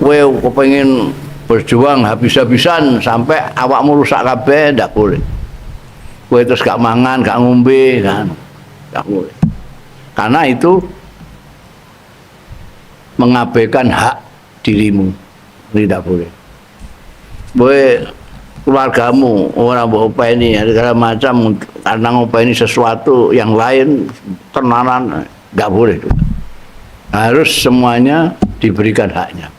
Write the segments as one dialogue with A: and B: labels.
A: kowe kepengin berjuang habis-habisan sampai awakmu rusak kabeh, ndak boleh. Kowe terus gak mangan, gak ngombe kan. Ndak boleh. Karena itu mengabaikan hak dirimu. Tidak boleh. Kowe keluargamu orang mbok openi segala macam karena ngopeni sesuatu yang lain tenanan nggak boleh juga. Harus semuanya diberikan haknya.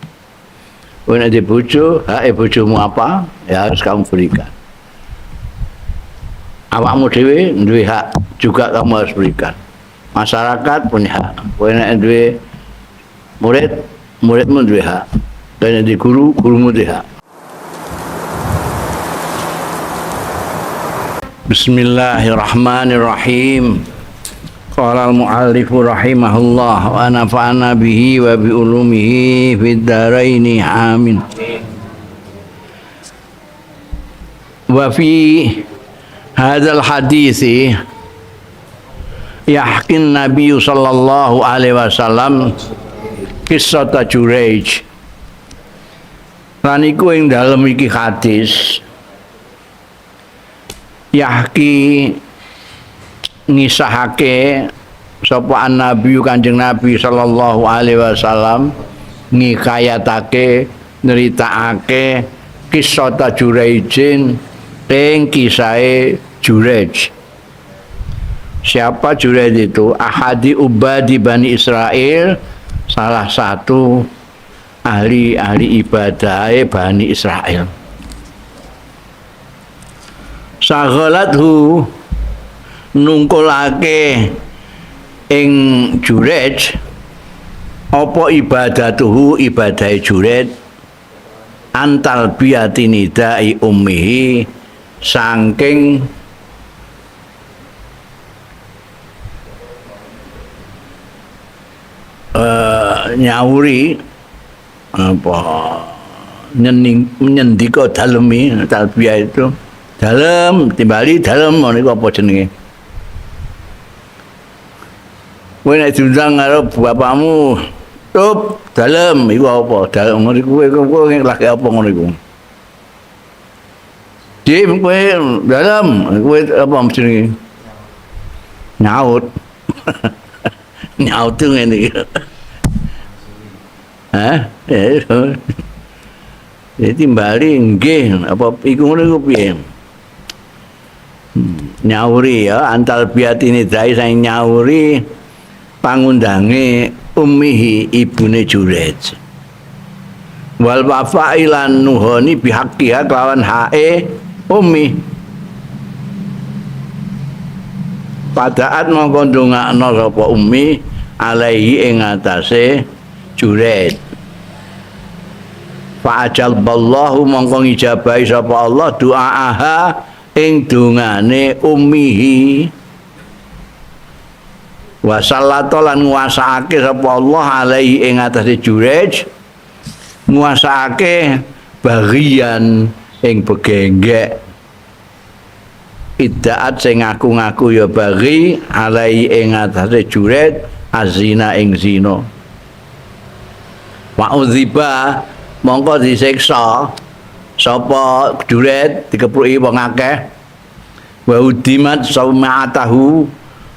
A: Kowe nek di bojo, hak bojomu apa ya harus kamu berikan. Awakmu dhewe duwe hak juga kamu harus berikan. Masyarakat punya hak. Kowe nek duwe murid, muridmu duwe hak. Kowe nek di guru, gurumu duwe hak. Bismillahirrahmanirrahim. Qala al-mu'allifu rahimahullah wa nafa'ana bihi wa bi ulumihi fid dharain amin. Wa fi hadzal hadisi yahkin Nabi sallallahu alaihi wasallam kisah Juraij. Lan iku ing dalem iki hadis yahki ngisahake sapa Nabi Kanjeng Nabi sallallahu alaihi wasallam ngikayatake nyeritakake kisah Juraijin ing kisahe Juraij. Siapa Juraij itu? Ahadi ubadi Bani Israel, salah satu ahli ibadah Bani Israel. Saghalathu nungkulake ing Juraij apa ibadatuhu ibadahe Juraij antal biati nidai ummihi saking nyawuri apa nyendika dalemi talbiyah itu dalem timbali dalem niku apa jenenge kowe nek diundang karo bapakmu tup dalem iku apa dalem niku kowe lagi apa ngono iku dim kowe dalem kowe apa jenenge nyaut nyaut ngene iki jadi timbali nggih apa iku ngono iku piye nyauri ya antal biati nidai sang nyauri pangundange ummihi ibune Juraij wal wafailan nuhoni bihaqqiha kelawan hae ummi padaat mongko ndongakno sapa ummi alaihi ing atase Juraij fa ajalballahu mongko ngijabahi sapa Allah doaaha ing dungane ummihi wa sallata lan nguwasaake sapa Allah alaihi ing atase Juraij nguwasaake bagian ing begenggek iddaat sing ngaku-ngaku ya bagi alaihi ing atase Juraij azina ing zina wa udziba mongko disiksa sapa Juraij dikepruki wong akeh wa udimat saumaatahu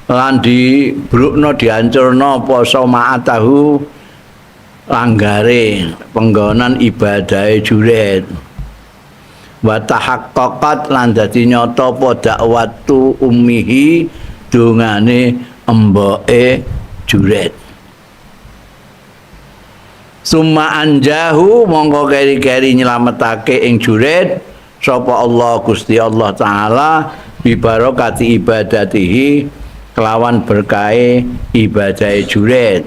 A: lan dibrukna dihancurna apa saumaatahu langgare penggonan ibadahe Juraij wa tahaqqaqat lan dadi nyata apa dakwatu ummihi dongane emboke Juraij summa anjahu mongko keri-keri nyelametake ing Juraij sapa Allah Gusti Allah taala bi barokati ibadatihi kelawan berkahe ibadahe Juraij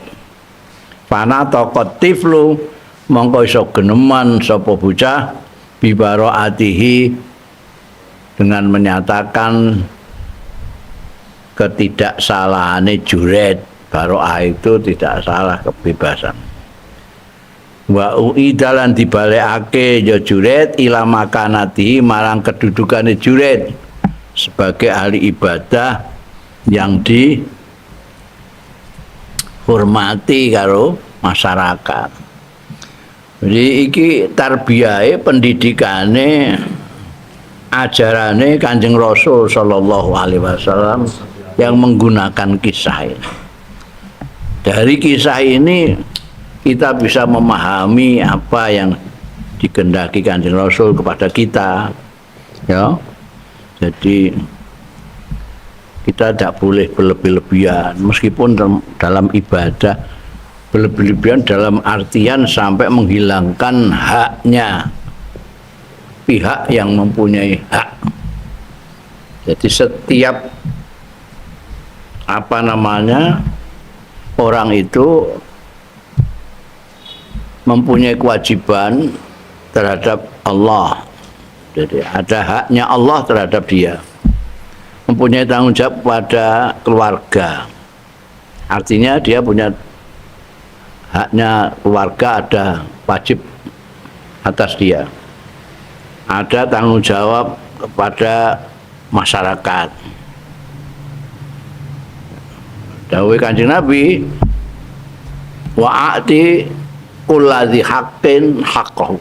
A: pana taqat tiflu mongko iso geneman sapa bocah bi baroatihi dengan menyatakan ketidaksalahane Juraij. Baroah itu tidak salah, kebebasan. Wa uidalan dibalekake ya Juraij ila makanati marang kedudukane Juraij sebagai ahli ibadah yang dihormati karo masyarakat. Jadi iki tarbiyahe pendidikane ajarane Kanjeng Rasul sallallahu alaihi wasallam yang menggunakan kisah ini. Dari kisah ini kita bisa memahami apa yang dikehendaki Kanjeng Rasul kepada kita. Ya. Jadi kita tidak boleh berlebih-lebihan meskipun dalam ibadah berlebih-lebihan dalam artian sampai menghilangkan haknya pihak yang mempunyai hak. Jadi setiap orang itu mempunyai kewajiban terhadap Allah. Jadi ada haknya Allah terhadap dia. Mempunyai tanggung jawab pada keluarga. Artinya dia punya haknya keluarga, ada wajib atas dia. Ada tanggung jawab kepada masyarakat. Dawuh Kanjeng Nabi, wa'ati kulladzi haqqin haqqahu.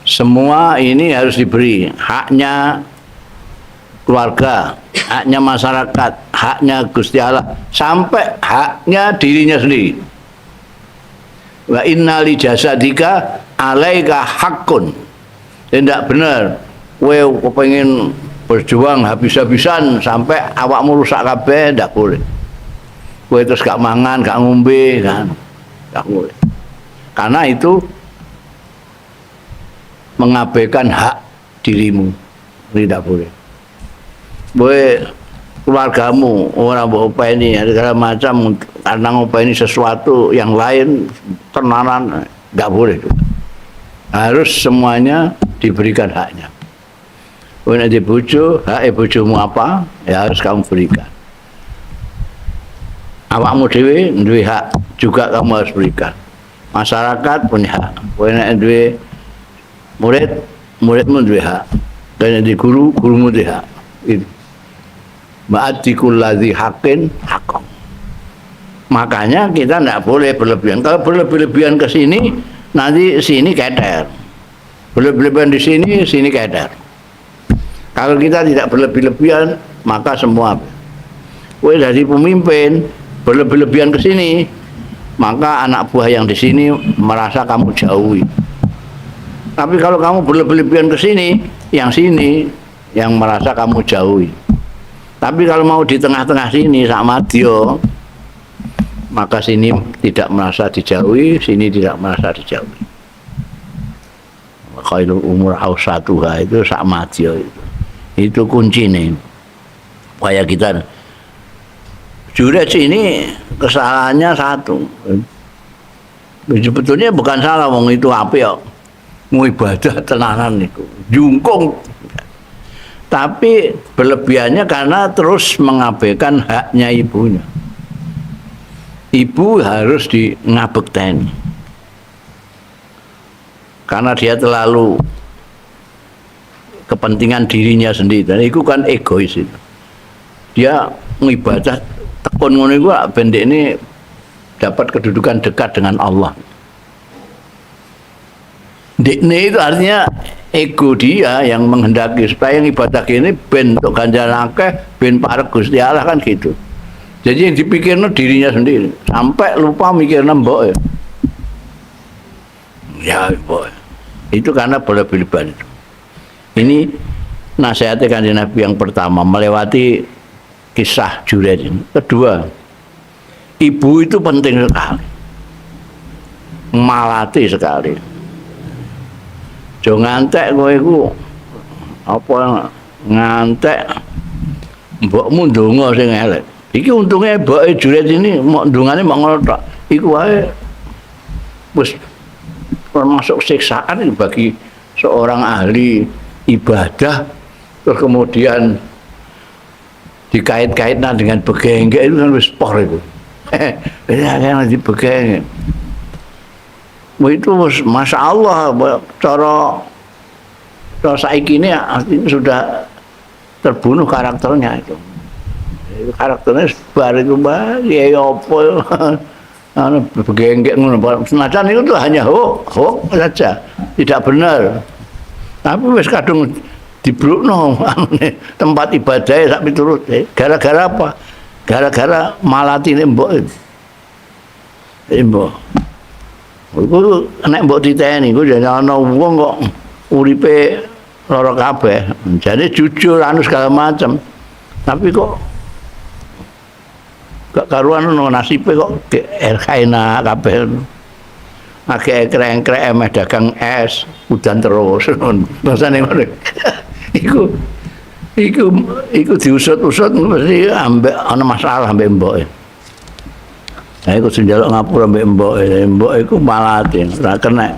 A: Semua ini harus diberi haknya keluarga, haknya masyarakat, haknya Gusti Allah, sampai haknya dirinya sendiri. Wa inna li jasadika alaika haqqun. Tidak benar kowe kepengin berjuang habis-habisan sampai awakmu rusak kabeh, ndak boleh. Kowe terus gak mangan, gak ngombe kan. Ndak boleh. Karena itu mengabaikan hak dirimu. Tidak boleh. Kowe keluargamu orang mbok openi segala macam karena ngopeni sesuatu yang lain tenanan nggak boleh. Harus semuanya diberikan haknya. Kowe nek bojo, hak bojomu apa? Ya harus kamu berikan. Awakmu dhewe duwe hak juga kamu harus berikan. Masyarakat punya hak. Kowe nek duwe murid, muridmu duwe hak. Dan di guru, gurumu duwe hak. Itu. Ma'atikul ladzi haqqin haqqan. Makanya kita tidak boleh berlebihan. Kalau berlebihan ke sini, nanti sini keder. Berlebihan di sini, sini keder. Kalau kita tidak berlebihan, maka semua. Kowe dari pemimpin berlebihan ke sini, maka anak buah yang di sini merasa kamu jauhi. Tapi kalau kamu berlebihan ke sini yang merasa kamu jauhi. Tapi kalau mau di tengah-tengah sini sama dia, maka sini tidak merasa dijauhi, sini tidak merasa dijauhi. Khairul umur awsatuha itu sama dia itu. Itu kuncinya. Supaya kita Juret ini kesalahannya satu. Sebetulnya bukan salah, wong itu apa ya? Mau ibadah tenanan itu, jungkung. Tapi berlebihannya karena terus mengabaikan haknya ibunya. Ibu harus di ngabekteni. Karena dia terlalu kepentingan dirinya sendiri. Dan itu kan egois itu. Dia mengibadah tekun ngono iku bendek ini dapat kedudukan dekat dengan Allah. Dekne itu artinya ego dia yang menghendaki supaya yang ibadah ini bentuk ganjaran akeh, ben parek Gusti Allah kan gitu. Jadi yang dipikirnya dirinya sendiri, sampai lupa mikirnya mbok ya. Ya mbok. Itu karena berlebihan itu. Ini nasihatnya Kanjeng Nabi yang pertama, melewati kisah Juret ini. Kedua, ibu itu penting sekali, malati sekali. Jo ngantek kowe iku apa ngantek mbokmu ndonga sing elek. Iki untunge mboke Juret ini mok ndongane mok ngono tok. Iku wae wis termasuk siksaan bagi seorang ahli ibadah terus kemudian dikait-kaitkan dengan begengge itu kan wis por itu. Yang dibegeng. Itu masya Allah, cara saiki ini sudah terbunuh karakternya itu. Karakternya sebar itu ya apa Begenggek ngono. Senajan itu tuh hanya hoax saja, tidak benar. Tapi wis kadung dibrukno tempat ibadah sak piturut. Gara-gara apa? Gara-gara malatine mbok. Mbok. Iku nek mbok diteni iku jan ana wong kok uripe lara kabeh. Jane jujur anu segala macam. Tapi kok gak karuan nasibe kok enak kabeh. Akeh kreng-kreng emeh dagang es, udan terus. Rasane ngono. Iku diusut-usut mesti ambek ana masalah ambek mboke. Nah, iku sing njaluk ngapura ambek mboke. Mbok iku malate, ora kena.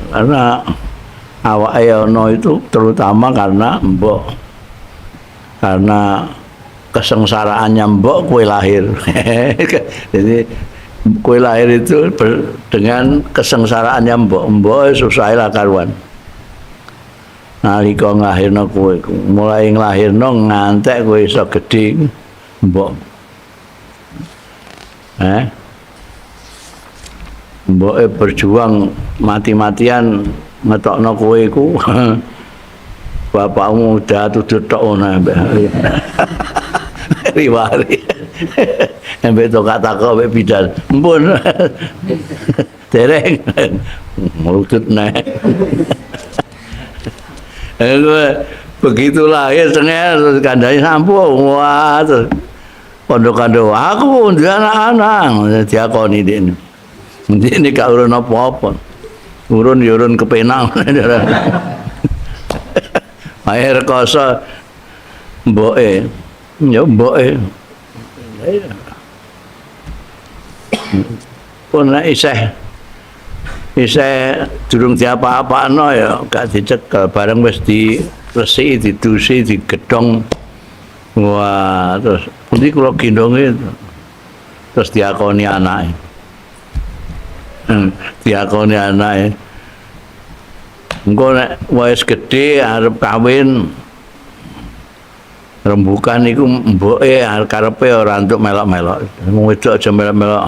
A: Karena awake ana itu terutama karena mbok. Karena kesengsaraannya mbok kue lahir. Jadi kue lahir itu dengan kesengsaraannya mbok susah lah karuan. Nalika nglahirno kowe mulai nglahirno ngantek kowe iso gedhe mbok. Mboke berjuang mati-matian ngetokno kowe iku. Bapakmu udah tutur tok ngono mbek. Riwari. Mbek tok takok mbek bidal. Mpun. Dereng. Mulutut nek. Begitu lahir seneng terus kandhane sampo wah terus kondo-kondo aku ndek anak-anak diakoni dene. Ndene gak urun apa-apa. Urun ya urun kepenak. Ae rekoso mboke. Ya mboke. Pun nek isih durung diapa-apano ya gak dicekel bareng wis diresiki didusi digedhong wah terus pundi kula gendonge terus diakoni anake engko nek wis gedhe arep kawin rembukan iku mboke karepe ora entuk melok-melok. Wong wedok aja melok-melok.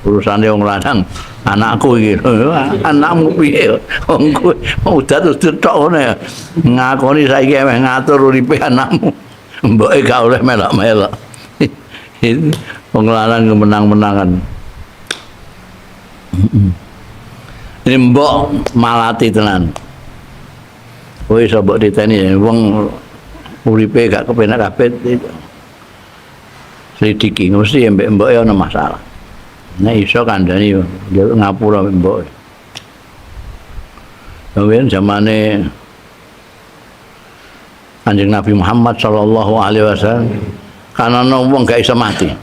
A: Urusane wong lanang, anakku iki. Anakmu piye? Wong kowe udah terus tok ngono ya. Ngakoni saiki emeh ngatur uripe anakmu. Mboke gak oleh melok-melok. Wong lanang menang-menangan. Ini mbok malati tenan. Kowe iso mbok diteni wong uripe gak kepenak kabeh selidiki mesti mbek mboke ana masalah. Nek iso kandhani yo ngapura mbek mboke. Kemudian zamane Kanjeng Nabi Muhammad sallallahu alaihi wasallam kan ana wong gak iso mati.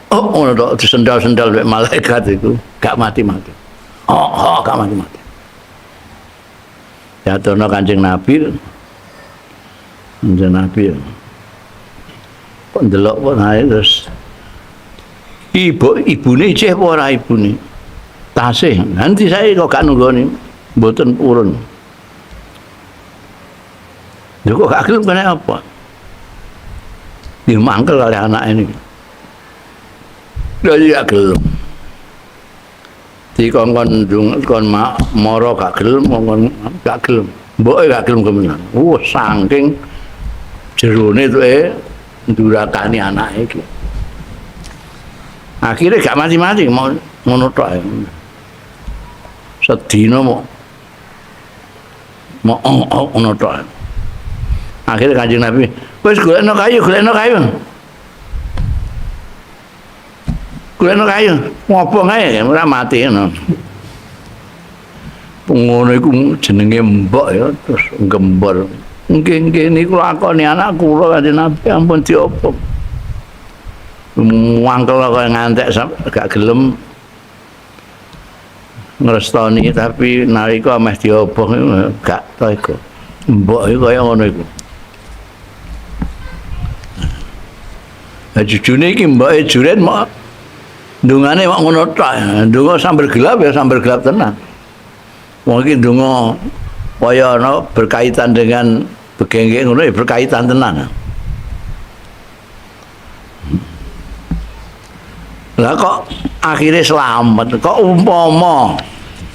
A: Ngono tok disendal-sendal mbek malaikat iku gak mati-mati. Gak mati-mati. Jatuhna Kanjeng Nabi kok ndelok kok ae terus ibune ceh apa ora ibune tasih nanti saya kok gak nunggoni mboten purun lho kok gak gelem kene apa dimangkel oleh anak ini lho ya gelem dikongkon moro gak gelem gak gelem mboke gak gelem kemenan saking jerone tuke ndurakani anake iki akhirnya gak mati-mati mau ngono tok sedina mau ngono tok akhirnya Kanjeng Nabi wis golekno kayu ngobong ae ora mati ngono. Ngono iku jenenge mbok ya terus gembor. Nggih niku lakoni anak kula Kanjeng Nabi ampun diopong. Mangkel kok ngantek gak gelem ngrestoni tapi nalika meh diobong gak tega. Mbok iku kaya ngono iku. Jujune iki mboke juret mok ndungane mak ngono tok. Ndonga sambil gelap ya sambil gelap tenan. Wong iki ndonga kaya ana berkaitan dengan begenggek ngono ya berkaitan tenan. Lah kok akhirnya selamat, kok umpama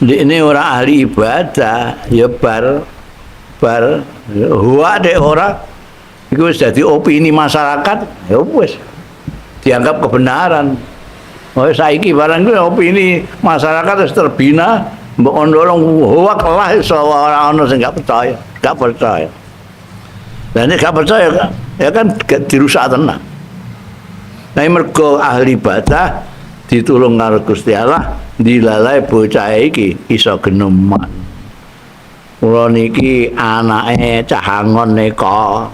A: ini orang ahli ibadah, ya bar huwa dek ora iku wis dadi opini masyarakat, ya wis dianggap kebenaran. Oh saiki barang kuwi opini masyarakat wis terbina, mbok ndolong huwa kelah iso ora ono sing gak percaya, gak percaya. Lah nek gak percaya ya kan dirusak tenan. Nah mergo ahli ibadah ditulung karo Gusti Allah dilalai bocah iki iso geneman. Kula niki anake cahangon neka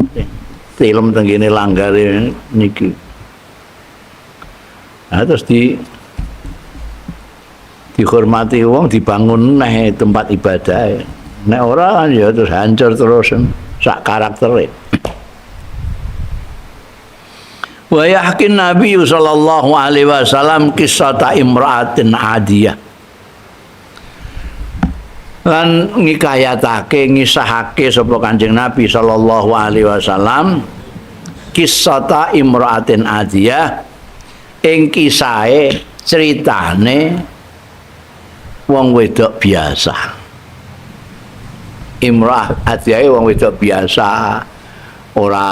A: film tenggene langgare niki. Nah, terus dihormati wong dibangun neh tempat ibadah. Nek ora kan ya terus hancur terus sak karaktere. Wa yahkin Nabi sallallahu alaihi wasallam kisah imra'atin adiyah. Lan ngikayatake ngisahake sapa Kanjeng Nabi sallallahu alaihi wasallam kisah imra'atin adiyah ing kisahe critane wong wedok biasa. Imra'ah adiyah wong wedok biasa, ora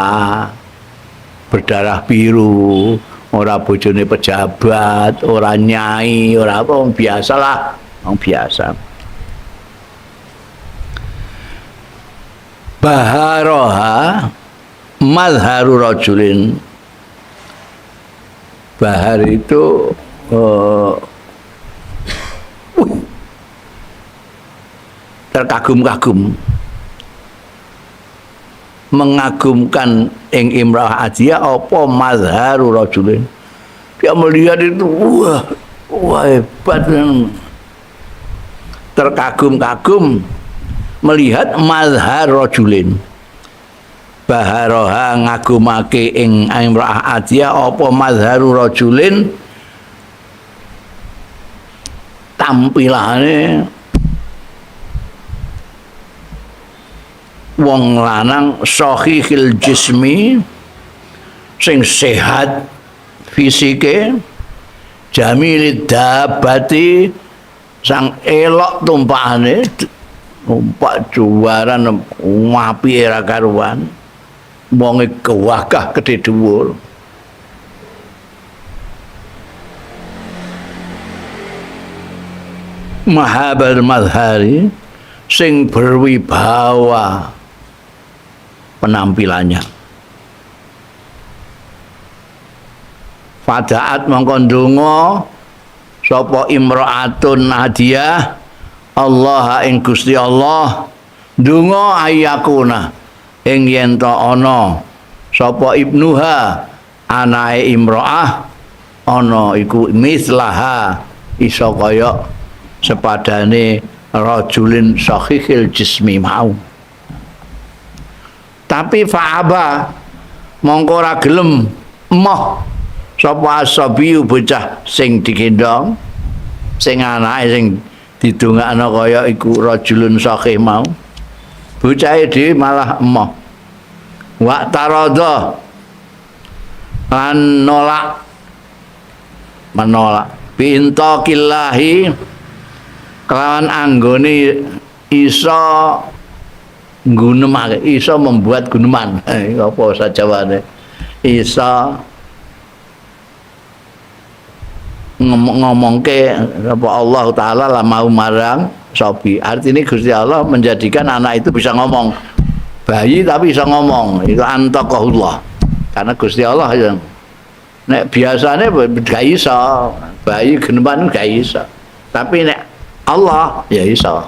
A: berdarah biru, ora bojone pejabat, ora nyai, ora apa, wong biasa lah, wong biasa. Baharoha mazharu rajulin. Bahar itu terkagum-kagum, mengagumkan ing imra'ah adiyah apa mazharu rajulin. Dia melihat itu wah hebat, terkagum-kagum melihat mazhar rajulin. Baharoha ngagumake ing imra'ah adiyah apa mazharu rajulin, tampilane wong lanang sahihil jismi sing sehat fisike, jamilid dabati sang elok tumpakane, numpak juwaran ngapi era karuan, wonge kewagah gedhe dhuwur. Mahabal madhari sing berwibawa penampilannya. Fadaat mongko ndonga sapa imra'atun adiyah Allah ing Gusti Allah, ndonga ayakuna ing yen ta ana sapa ibnuha anake imra'ah ana iku mislaha iso kaya sepadane rajulin sahihil jismi mau. Tapi fa'aba mongko ora gelem emoh sapa asabiyu bocah sing digendong, sing anake sing didongakno kaya iku rajulun sahih mau. Bocahe dhewe malah emoh. Wa taradha lan menolak bintaqillahi kelawan anggone iso gunemake, iso membuat guneman. Apa sajawane? Iso ngomongke apa Allah taala lah mau marang sobi. Artinya Gusti Allah menjadikan anak itu bisa ngomong. Bayi tapi bisa ngomong. Itu antaqahullah. Karena Gusti Allah yang nek biasanya gak iso. Bayi geneman gak iso. Tapi nek Allah ya iso.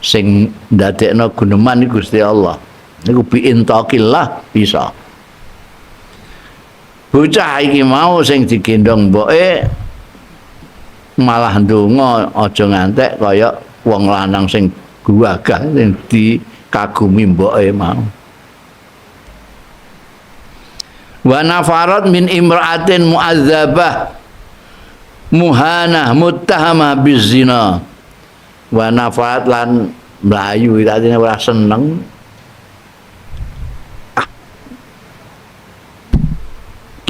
A: Sing ndadekno guneman iku Gusti Allah. Niku biintaqillah bisa. Bocah iki mau sing digendong mboke malah ndonga aja ngantek kaya wong lanang sing guwagah sing dikagumi mboke mau. Wa nafarat min imra'atin mu'adzabah muhanah muttahamah bizina. Wa nafarat lan mlayu artine ora seneng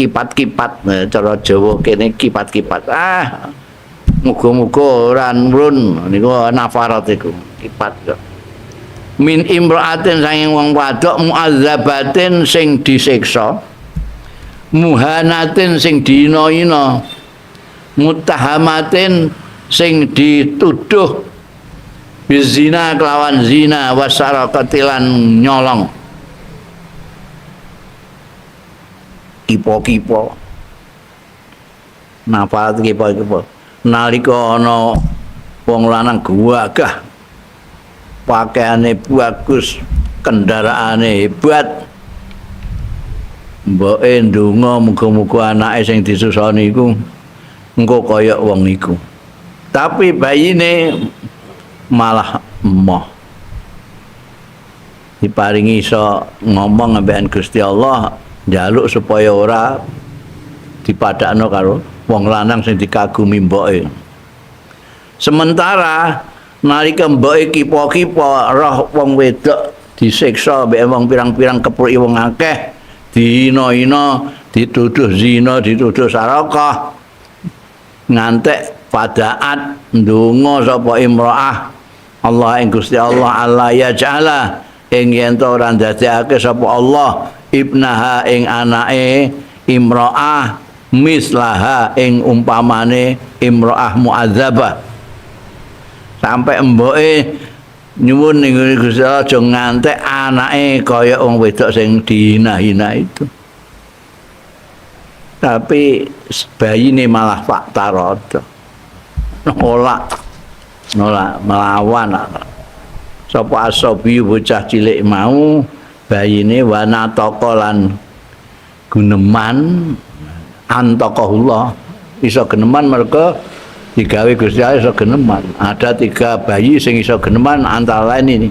A: kipat-kipat, cara Jawa kene kipat-kipat. Muga-muga ora nurun niku nafarat iku, kipat kok. Min imra'atin sanging wong wadok mu'adzabatin sing disiksa, muhanatin sing dina-ina, muttahamatin sing dituduh bizina kelawan zina wasarakatilan nyolong, kipo-kipo, nafarat kipo-kipo. Nalika ana wong lanang gagah, pakaiane bagus, kendaraane hebat, mboke ndonga muga-muga anake sing disusoni iku engko kaya wong iku. Tapi bayine malah emoh. Diparingi iso ngomong ambekan Gusti Allah, njaluk supaya ora dipadakno karo wong lanang sing dikagumi mboke. Sementara nalika mboke kipo-kipo roh wong wedok disiksa mbek wong pirang-pirang kepruki wong akeh, dina-ina dituduh zina, dituduh sarakah, ngantek padaat ndonga sapa imro'ah Allah ing Gusti Allah Allah ya ja'ala ing yen to ora ndadekake sapa Allah ibnaha ing anake imro'ah mislaha ing umpamane imro'ah mu'adzabah. Sampai mboke nyuwun ning Gusti Allah aja ngantek anake kaya wong wedok sing dihina-hina itu. Tapi bayine malah fakta rada. Nolak melawan. Sapa asobi bocah cilik mau bayine wanataka lan guneman antaqahullah iso geneman mergo digawe Gusti Allah iso geneman. Ada 3 bayi sing iso geneman antara lain ini.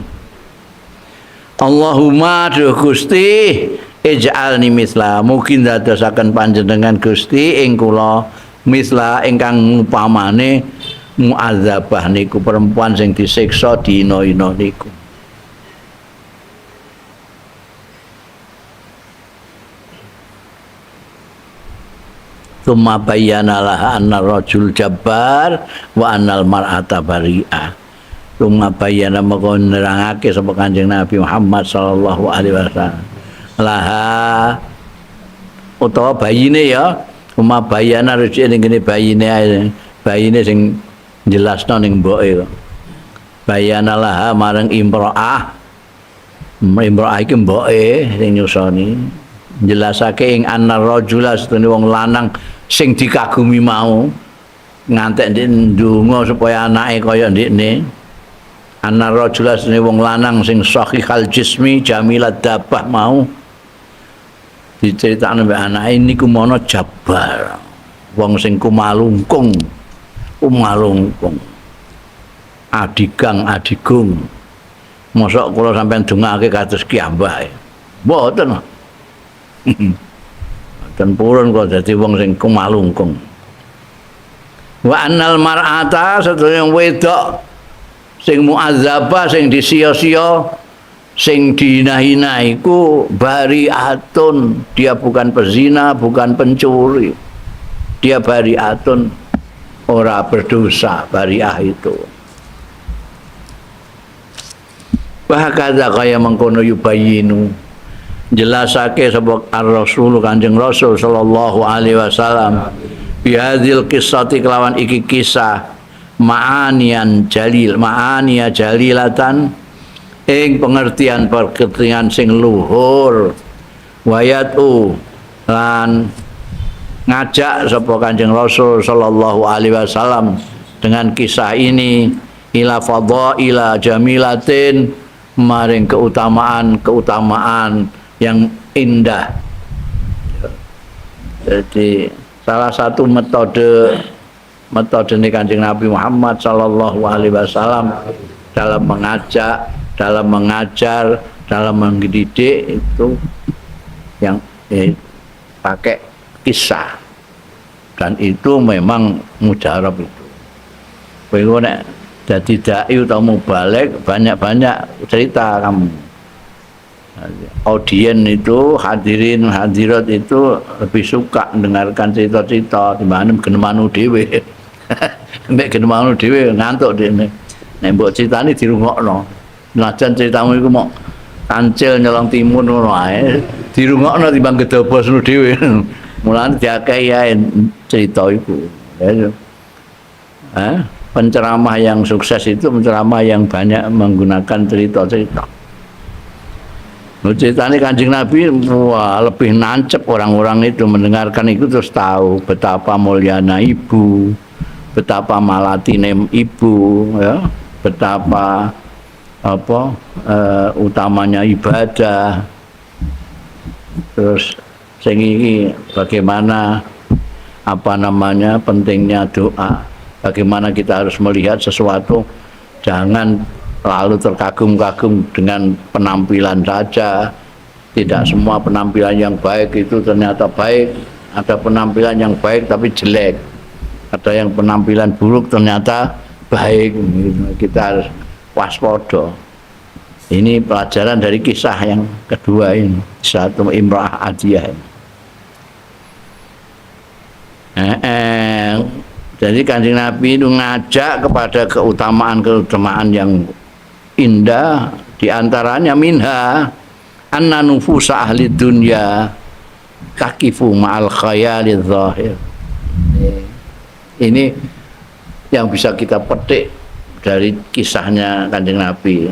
A: Allahumma duh Gusti ij'alni misla, mungkin dadosaken panjenengan Gusti ing kula misla ingkang upamane mu'adzabah niku, perempuan sing disiksa dina-ina niku. Tsumma bayyana laha anna rajul jabbar wa annal mar'ata bari'ah. Tsumma bayyana maka nerangake sapa Kanjeng Nabi Muhammad sallallahu alaihi wasallam laha utawa bayine ya, tsumma bayyana rujuk ning kene bayine sing jelasno ning mboke kok. Bayyana laha marang imro'ah iki mboke sing nyusoni jelasake ing anna rajula setune wong lanang sing dikagumi mau ngantek ndonga supaya anake kaya ndekne. Anna rajula setune wong lanang sing sahihal jismi jamilat dabah mau diceritakne mbek anake niku mono jabar, wong sing kumalungkung adigang. Mosok kula sampean dongake kados ki ambake. Mboten. Dan purun kok dadi wong sing kumalungkung. Wa annal mar'ata sedaya wedok sing mu'adzabah sing disia-sia sing dihina-hina iku bari'atun, dia bukan pezina, bukan pencuri. Dia bari'atun, ora berdosa, bari'ah itu. Bahakadha kaya mengkono yubayinu jelasake sebab ar-rasul Kanjeng Rasul sallallahu alaihi wasallam bihadzil qissati kelawan iki kisah ma'aniya jalilatan ing pengertian sing luhur wayatu lan ngajak sapa Kanjeng Rasul sallallahu alaihi wasallam dengan kisah ini ila fadhaila jamilatin maring keutamaan yang indah. Jadi salah satu metode ini Kanjeng Nabi Muhammad sallallahu alaihi wasallam dalam mengajak, dalam mengajar, dalam mendidik itu yang pakai kisah, dan itu memang mujarab itu. Kowe nek dadi dai utawa mubalik banyak-banyak cerita kamu. Audien itu, hadirin hadirat itu lebih suka mendengarkan cerita-cerita dibanding genemanu dhewe. Nek genemanu dhewe ngantuk dene. Nek mbok critani dirungokno. Najan ceritamu iku mok kancil nyolong timun ngono ae, dirungokno timbang gedobosno dhewe. Mulane diakehi ae cerita iku. Penceramah yang sukses itu penceramah yang banyak menggunakan cerita-cerita. Ceritanya Kanjeng Nabi wah, lebih nancep orang-orang itu mendengarkan itu terus tahu betapa mulyana ibu, betapa malatine ibu, ya, betapa utamanya ibadah. Terus sing iki bagaimana pentingnya doa, bagaimana kita harus melihat sesuatu jangan lalu terkagum-kagum dengan penampilan saja. Tidak semua penampilan yang baik itu ternyata baik. Ada penampilan yang baik tapi jelek. Ada yang penampilan buruk ternyata baik. Kita harus waspada. Ini pelajaran dari kisah yang kedua ini. Satu Imra'ah Adiyah. Jadi Kanjeng Nabi itu ngajak kepada keutamaan-keutamaan yang indah, diantaranya minha anna nufusa ahli dunya takifu ma'al khayalidz zahir. Ini yang bisa kita petik dari kisahnya Kanjeng Nabi.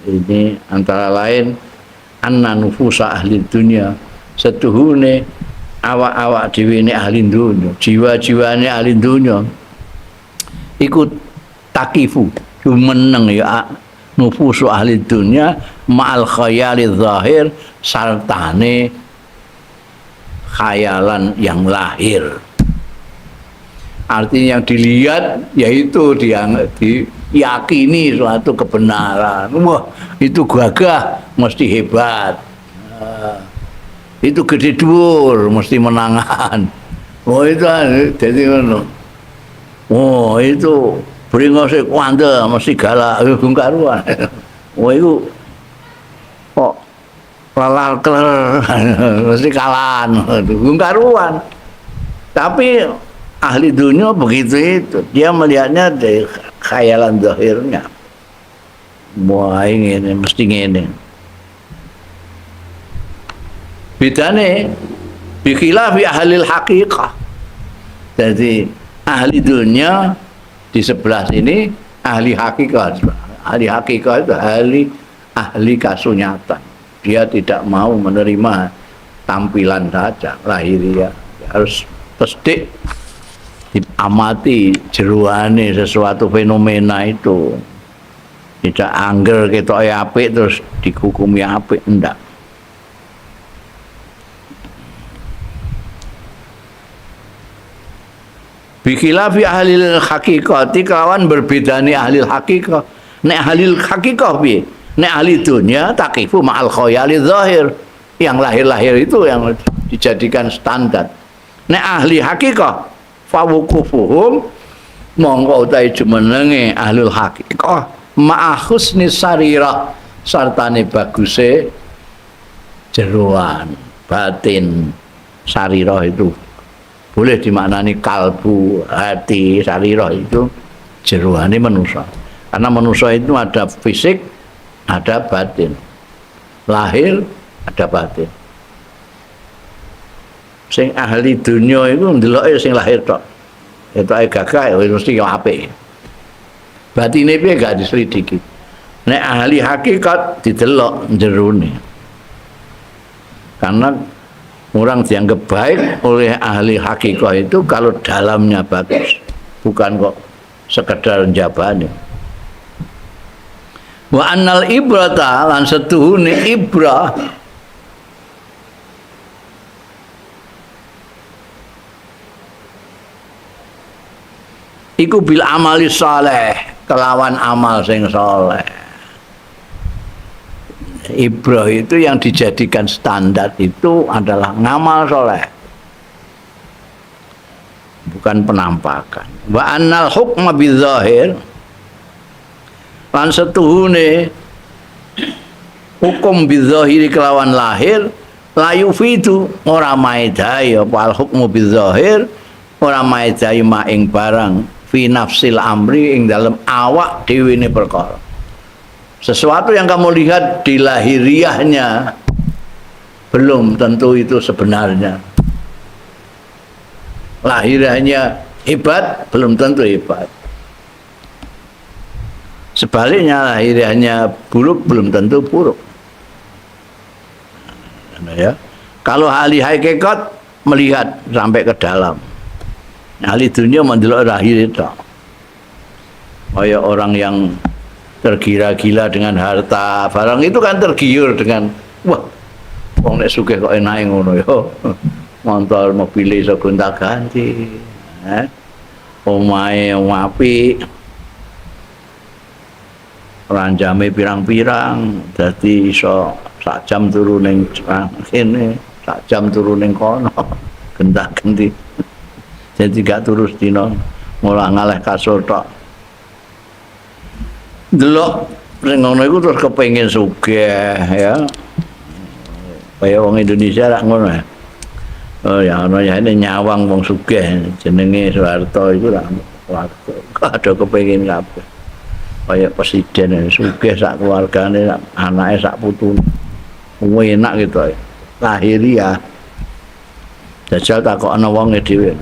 A: Ini antara lain anna nufusa ahli dunya, setuhune awak-awak dhewe ne ahli dunya, jiwa-jiwane ahli dunya ikut takifu meneng ya nufusu ahli dunya ma'al khayalidz zahir sartane khayalan yang lahir. Artinya yang dilihat yaitu diyakini suatu kebenaran. Wah, itu gagah mesti hebat. Itu gede dhuwur mesti menangan. Oh itu jadi ngono. Oh itu bringose kuande mesti galak gung karuan. Oh itu kok lalar keler mesti kalahan gung karuan. Tapi ahli dunia begitu itu, dia melihatnya dari khayalan zahirnya. Wah ini mesti ngene. Bedane bikhilafi ahlil haqiqah. Jadi ahli dunia di sebelah sini ahli hakikat. Ahli hakikat itu ahli kasunyatan. Dia tidak mau menerima tampilan saja lahiriah. Harus tesdik, diamati jeruane sesuatu fenomena itu. Tidak angger ketoke apik terus dihukumi apik, enggak. Bikhilafi ahlil hakikati kawan berbedani ahlil hakikah. Nek ahlil hakikah piye? Nek ahli dunia takifu ma'al khayalidz zahir. Yang lahir-lahir itu yang dijadikan standar. Nek ahli hakikah fawuqufuhum mongko utahe jumenenge ahlul hakikah ma'a husni sarirah sartane baguse jeroan batin. Sarirah itu boleh dimaknani kalbu, hati, sarirah itu jeroane manusia. Karena manusia itu ada fisik, ada batin. Lahir, ada batin. Sing ahli dunia itu ndeloke sing lahir tok. Etoke gagah mesti yo apik. Batine piye gak diselidiki. Nek ahli hakikat didelok jerone. Karena orang dianggap baik oleh ahli hakikah itu kalau dalamnya bagus, bukan kok sekedar jabane. Wa annal ibrata lan setuhune ibrah iku bil amali saleh, kelawan amal sing saleh. Ibrah itu yang dijadikan standar itu adalah ngamal soleh, bukan penampakan. Wa annal hukma bidzahir lan setuhune hukum bidzahiri kelawan lahir la yufidu ora maedai apa al hukmu bidzahir ora maedai ma ing barang fi nafsil amri ing dalam awak dhewe ne perkara. Sesuatu yang kamu lihat di lahiriahnya belum tentu itu sebenarnya. Lahiriahnya hebat belum tentu hebat. Sebaliknya lahiriahnya buruk belum tentu buruk. Ya. Kalau ahli hakikat melihat sampai ke dalam, ahli dunia mendelok lahir itu. Kayak orang yang tergila-gila dengan harta, barang itu kan tergiur dengan wah, wong nek sugih kok enake ngono ya. Motor mobil iso gonta-ganti. Omahe apik. Ranjame pirang-pirang, dadi iso sak jam turu ning kene, sak jam turu ning kono, genta-genti. Jadi gak turu sedina, ngolah ngaleh kasur tok. Delok sing ngono iku terus kepengin sugih ya. Kaya wong Indonesia rak ngono ya. Oh ya ono ya ini nyawang wong sugih jenenge Soeharto iku rak waktu ada kepengin kabeh. Kaya presiden sugih sak keluargane, anake sak putune. Enak gitu ya. Lahiriah. Jajal takokno wonge dhewe.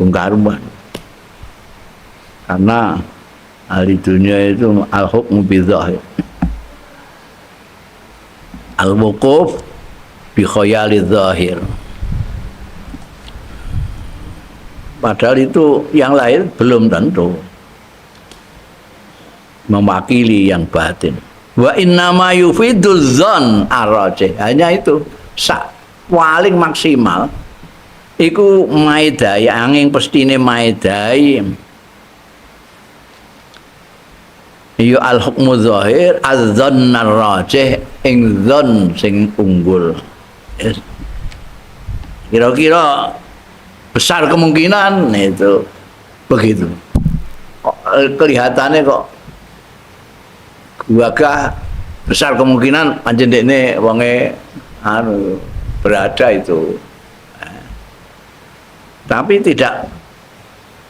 A: Bung karuman. Karena ahli dunia itu al-hukmu bidzahir. Al-wuquf bi khayali dzahir. Padahal itu yang lahir belum tentu mewakili yang batin. Wa innama yufidu dzan ar-rajih. Hanya itu sak paling maksimal iku maedai angin pestine maedai ya al hukmu zahir az-dzann ar-rajih ing dzan sing unggul. Kira-kira besar kemungkinan itu begitu. Kelihatannya kok gagah besar kemungkinan pancen dekne wonge anu berada itu. Tapi tidak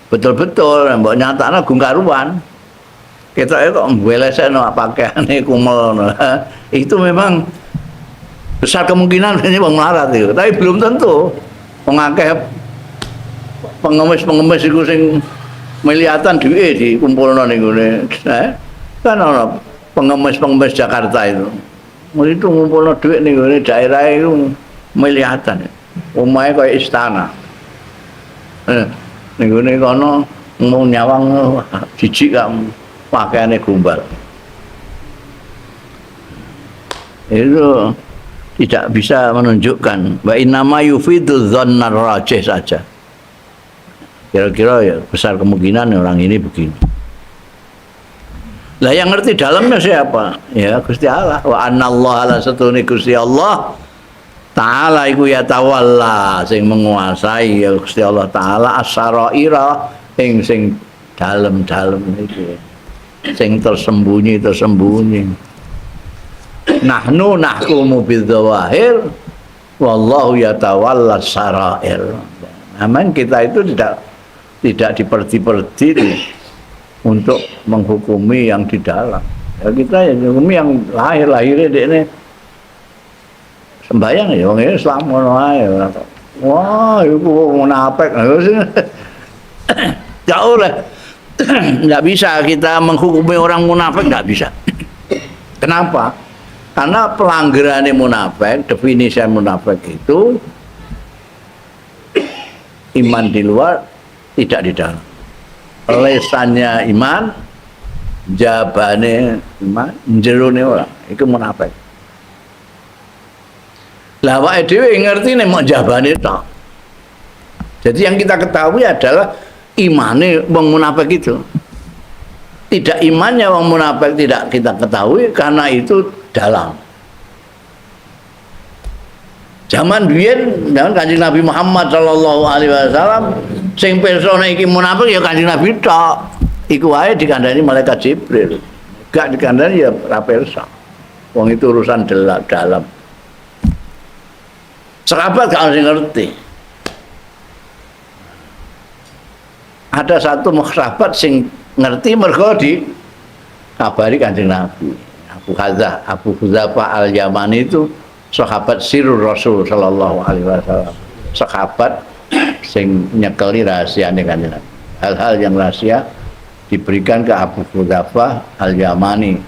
A: betul-betul mbok nyatakno gungkaruan. Ketoke kok mbeleseno pakaiane kumel. Itu memang besar kemungkinan ini wong melarat itu, tapi belum tentu. Wong akeh pengemis-pengemis iku sing miliatan duwe dikumpulno ning ngene. Kan ana pengemis-pengemis Jakarta itu. Itu ngumpulno duit ning ngene daerah itu miliatan. Omahe kaya istana. Ning ngene kono mau nyawang jijik kamu pakaiannya gombal. Itu tidak bisa menunjukkan wa innama yufidu dzannar rajih saja. Kira-kira ya besar kemungkinan orang ini begini. Lah yang ngerti dalamnya siapa? Ya Gusti Allah. Wa anallaha ala satuni Gusti Allah Ta'ala iku ya tawalla sing menguasai ya Gusti Allah Ta'ala as-saraira sing dalem-dalem iki. Sing tersembunyi nahnu nahkumu bidzawahir wallahu yatawalla sarair. Namun kita itu tidak diperdi-perdi untuk menghukumi yang di dalam. Ya kita ya menghukumi yang lahir-lahirnya dekne sembayang ya wong Islam ngono ae. Wah, iku munafik. Jauh lah. Nggak bisa kita menghukumi orang munafik, nggak bisa. Kenapa? Karena pelanggaran munafik, definisi munafik itu iman di luar, tidak di dalam. Lesannya iman, jabane iman, jerone orang, itu munafik. Lah awake dhewe ngerti nek mok jabane tok. Jadi yang kita ketahui adalah imane wong munafik itu. Tidak imannya wong munafik tidak kita ketahui karena itu dalam. Zaman biyen zaman Kanjeng Nabi Muhammad sallallahu alaihi wasallam sing pirsa iki munafik ya Kanjeng Nabi tok. Iku wae dikandani malaikat Jibril. Gak dikandani ya ra pirsa. Wong itu urusan dalam. Sahabat gak harus ngerti. Ada satu sahabat sing ngerti mergo di kabari Kanjeng Nabi. Abu Hudzafah Al-Yamani itu sahabat sirrul Rasul sallallahu alaihi wasallam. Sahabat sing nyekeli rahasiane Kanjeng Nabi. Hal-hal yang rahasia diberikan ke Abu Hudzafah Al-Yamani.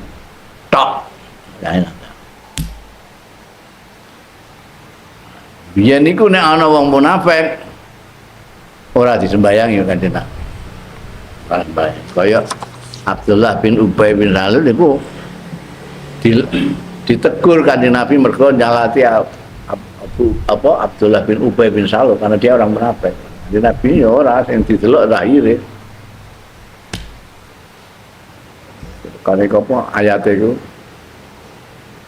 A: Tok. Biyen niku nek ana wong munafik ora disembayangi Kanjeng Nabi. Kaya Abdullah bin Ubay bin Salul niku ditegur Kanjeng Nabi mergo nyalati Abdullah bin Ubay bin Salul karena dia orang munafik. Kanjeng Nabi ya ora sing didelok lahire. Karena apa ayat itu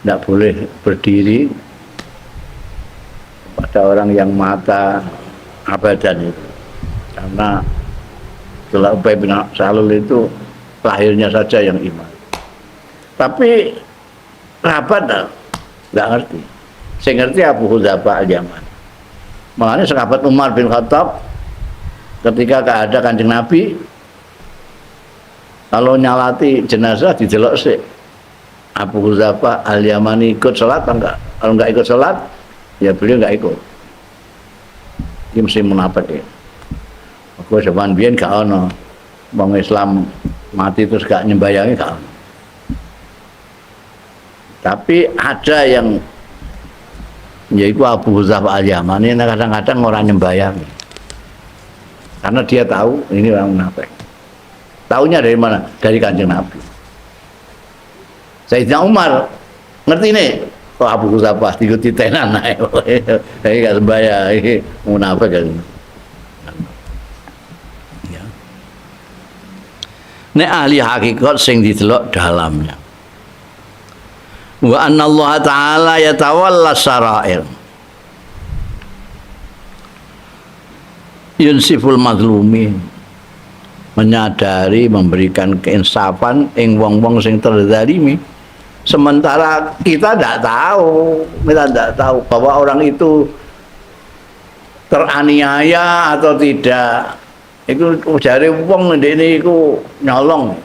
A: tidak boleh berdiri pada orang yang mata abadan itu, karena Abdullah Ubay bin Salul itu lahirnya saja yang iman. Tapi sahabat nggak ngerti. Saya ngerti Abu Hudzafah Al-Yaman. Makanya sahabat Umar bin Khattab ketika ada Kanjeng Nabi, kalau nyalati jenazah didelok sih Abu Hudzafah Al-Yamani ikut sholat atau enggak? Kalau enggak ikut sholat, ya beliau enggak ikut. Ini mesti munafik ya. Aku zaman biyen gak ono wong Islam mati terus gak nyembayangi gak ono. Tapi ada yang yaitu Abu Hudzafah Al-Yamani kadang-kadang orang nyembayangi. Karena dia tahu ini orang munafik. Taunya dari mana? Dari Kanjeng Nabi. Sayyidina Umar ngerti nih, kok Abu Hudzafah diikuti tenan ae. Iki gak sembayang, iki munafik kan. Ya. Nek ahli hakikat sing didelok dalamnya. Wa anna Allah Ta'ala yatawalla sarair. Yunsiful mazlumin, menyadari memberikan keinsafan ing wong-wong sing terzalimi. Sementara kita tidak tahu bahwa orang itu teraniaya atau tidak. Itu jare wong ndekne iku nyolong.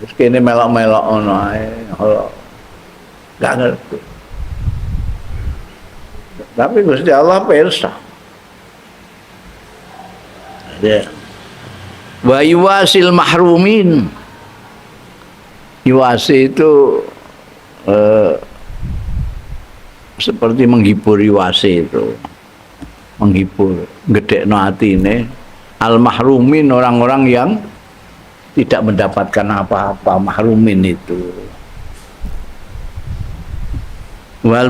A: Terus kene melok-melok ngono ae. Gak ngerti. Tapi Gusti Allah pirsa. Ya. Wa yuwasil mahrumin. Yuwasi itu seperti menghibur yuwasi itu. Menghibur, gedekno atine al mahrumin, orang-orang yang tidak mendapatkan apa-apa, mahrumin itu. Wal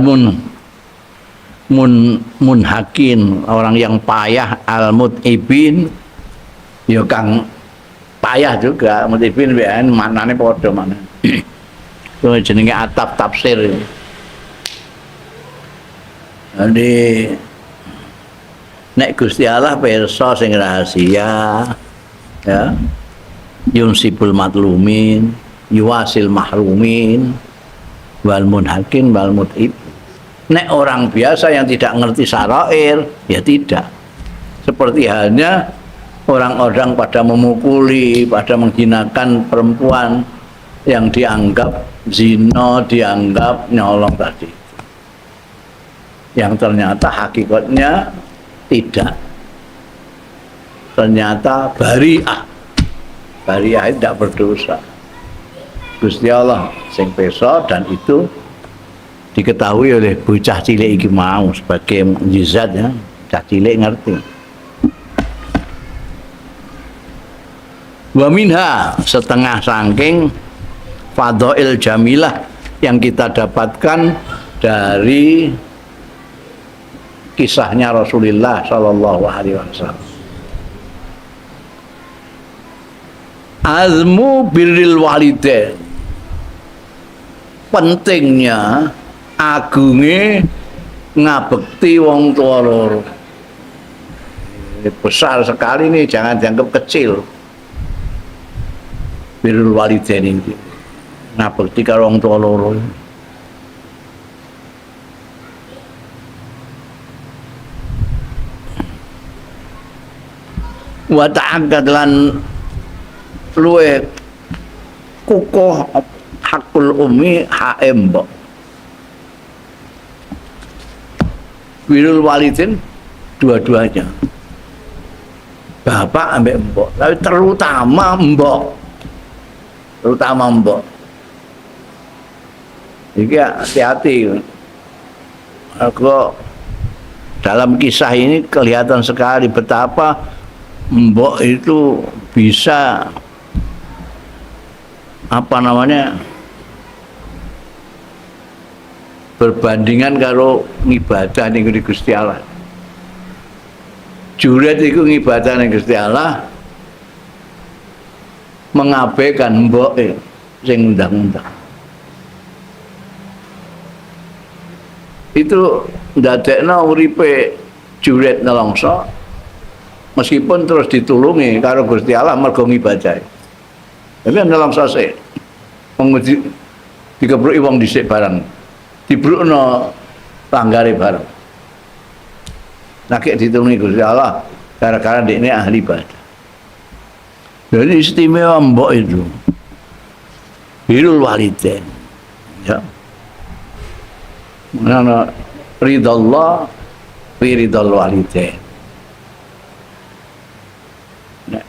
A: munhakin, orang yang payah, al mutibin ya kang payah juga, mutibin ben manane padha mana. Itu jenenge atap tafsir. Jadi nek Gusti Allah pirsa sing rahasia ya, yunsibul matlumin, yuwasil mahrumin, wal munhakin wal mutib. Nek orang biasa yang tidak ngerti syarair, ya tidak. Seperti halnya orang-orang pada memukuli, pada menghinakan perempuan yang dianggap zina, dianggap nyolong tadi. Yang ternyata hakikatnya tidak. Ternyata bari'ah. Bari'ah itu tidak berdosa. Gusti Allah sing pirsa, dan itu diketahui oleh bocah cilik iki mau sebagai mukjizat ya. Bocah cilik ngerti. Wa minha, setengah saking fadhail jamilah yang kita dapatkan dari kisahnya Rasulullah sallallahu alaihi wasallam. Azmu birril walidain, pentingnya agunge ngabekti wong tua loro. Besar sekali nih, jangan dianggap kecil. Birrul walidain ini ngabekti karo wong tua loro. wa ta'akkad lan luwe kukuh hakul umi hae mbok. Birrul walidin dua-duanya. Bapak ambek mbok, tapi terutama mbok. Terutama mbok. Jadi hati-hati. Aku dalam kisah ini kelihatan sekali betapa mbok itu bisa apa namanya berbandingan karo ngibadah ning Gusti Allah. Juret iku ngibadah ning Gusti Allah mengabaikan mboke sing undang-undang. Itu ndadekno uripe juret nelongso meskipun terus ditulungi karo Gusti Allah mergo ngibadah. Tapi nelongso sik menguji dikebruki wong dhisik barang. Dibrukno langgare bareng. Nakik ditulungi Gusti Allah gara-gara dia ini ahli ibadah. Jadi istimewa mbok itu birrul walidain. Ya. Mana ridallah fi ridal walidain. Nek